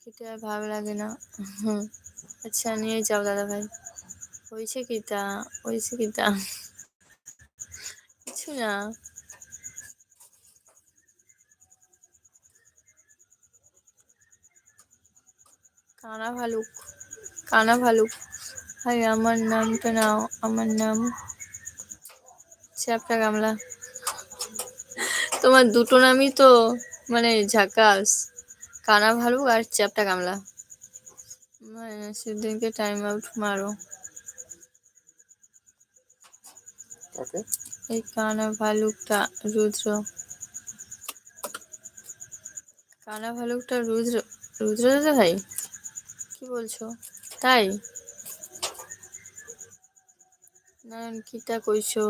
এটা আর ভালো লাগে না। হুম, আচ্ছা নিয়ে যাও দাদা ভাই। হয়েছে কিটা কিছু না। কানা ভালুক, কানা ভালুক। ভাই আমার নামটা নাও, আমার নাম চ্যাপটা গামলা। তোমার দুটো নামই তো মানে ঝাকাস, কানা ভালুক আর চ্যাপটা গামলা। সেদিনকে টাইম আউট মারো। এই কানা ভালুকটা রুদ্র, কানা ভালুকটা রুদ্র, রুদ্র দাদা ভাই কি বলছো? তাই না কিটা কইছো?